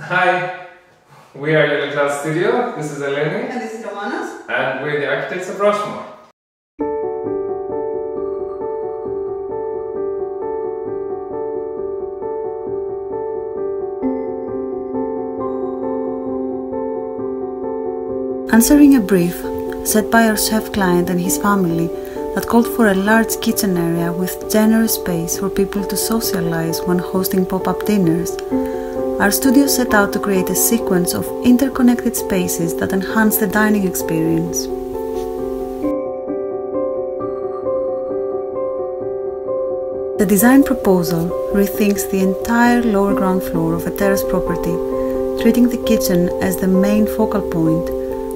Hi, we are your class studio. This is Eleni. And this is Romanos. And we're the architects of Rushmore. Answering a brief set by our chef client and his family that called for a large kitchen area with generous space for people to socialize when hosting pop-up dinners, our studio set out to create a sequence of interconnected spaces that enhance the dining experience. The design proposal rethinks the entire lower ground floor of a terrace property, treating the kitchen as the main focal point,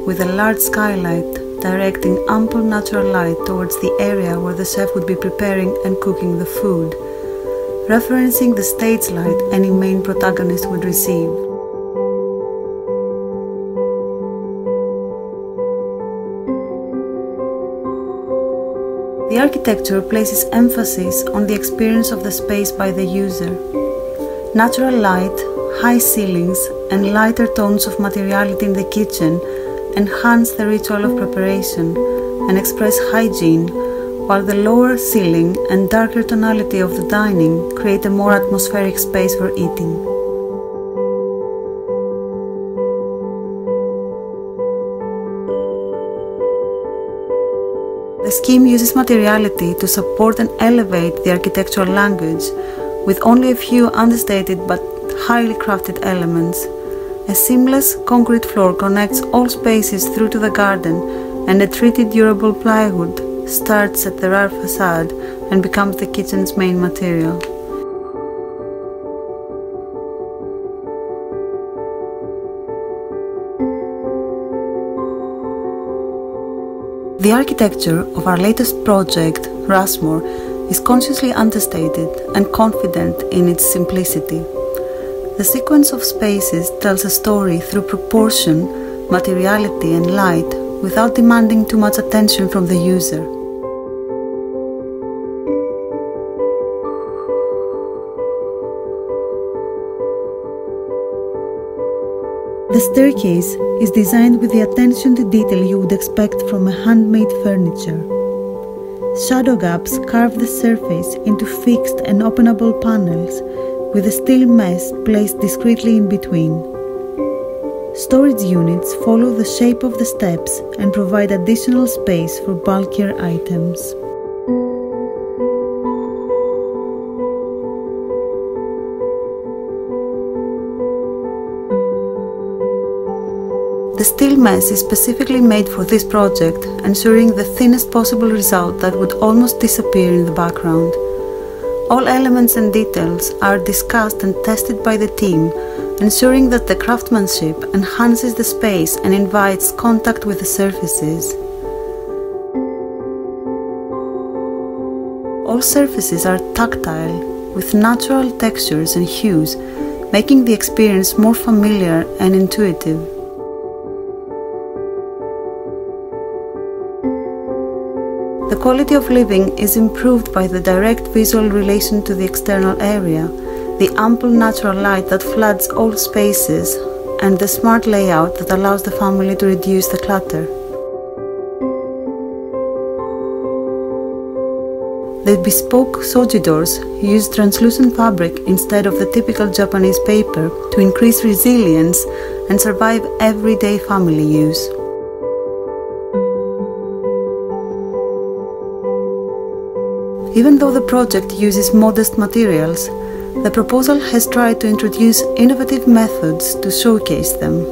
with a large skylight directing ample natural light towards the area where the chef would be preparing and cooking the food, referencing the stage light any main protagonist would receive. The architecture places emphasis on the experience of the space by the user. Natural light, high ceilings, and lighter tones of materiality in the kitchen enhance the ritual of preparation and express hygiene, while the lower ceiling and darker tonality of the dining create a more atmospheric space for eating. The scheme uses materiality to support and elevate the architectural language, with only a few understated but highly crafted elements. A seamless concrete floor connects all spaces through to the garden, and a treated durable plywood starts at the rear facade and becomes the kitchen's main material. The architecture of our latest project, Rushmore, is consciously understated and confident in its simplicity. The sequence of spaces tells a story through proportion, materiality, and light without demanding too much attention from the user. The staircase is designed with the attention to detail you would expect from a handmade furniture. Shadow gaps carve the surface into fixed and openable panels, with a steel mesh placed discreetly in between. Storage units follow the shape of the steps and provide additional space for bulkier items. The steel mesh is specifically made for this project, ensuring the thinnest possible result that would almost disappear in the background. All elements and details are discussed and tested by the team, ensuring that the craftsmanship enhances the space and invites contact with the surfaces. All surfaces are tactile, with natural textures and hues, making the experience more familiar and intuitive. The quality of living is improved by the direct visual relation to the external area, the ample natural light that floods all spaces, and the smart layout that allows the family to reduce the clutter. The bespoke shoji doors use translucent fabric instead of the typical Japanese paper to increase resilience and survive everyday family use. Even though the project uses modest materials, the proposal has tried to introduce innovative methods to showcase them.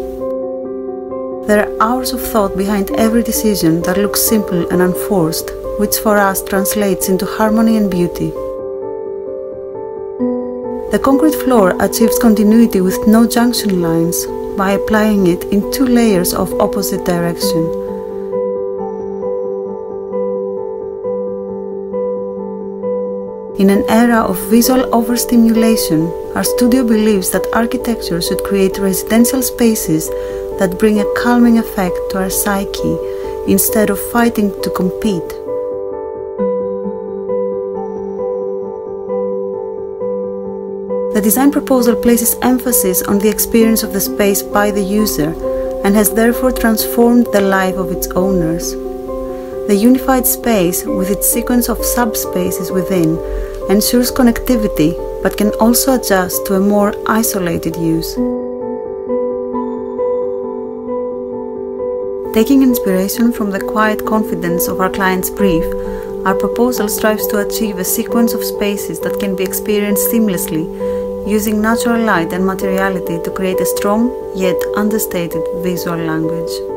There are hours of thought behind every decision that looks simple and unforced, which for us translates into harmony and beauty. The concrete floor achieves continuity with no junction lines by applying it in 2 layers of opposite direction. In an era of visual overstimulation, our studio believes that architecture should create residential spaces that bring a calming effect to our psyche instead of fighting to compete. The design proposal places emphasis on the experience of the space by the user and has therefore transformed the life of its owners. The unified space, with its sequence of subspaces within, ensures connectivity but can also adjust to a more isolated use. Taking inspiration from the quiet confidence of our client's brief, our proposal strives to achieve a sequence of spaces that can be experienced seamlessly, using natural light and materiality to create a strong yet understated visual language.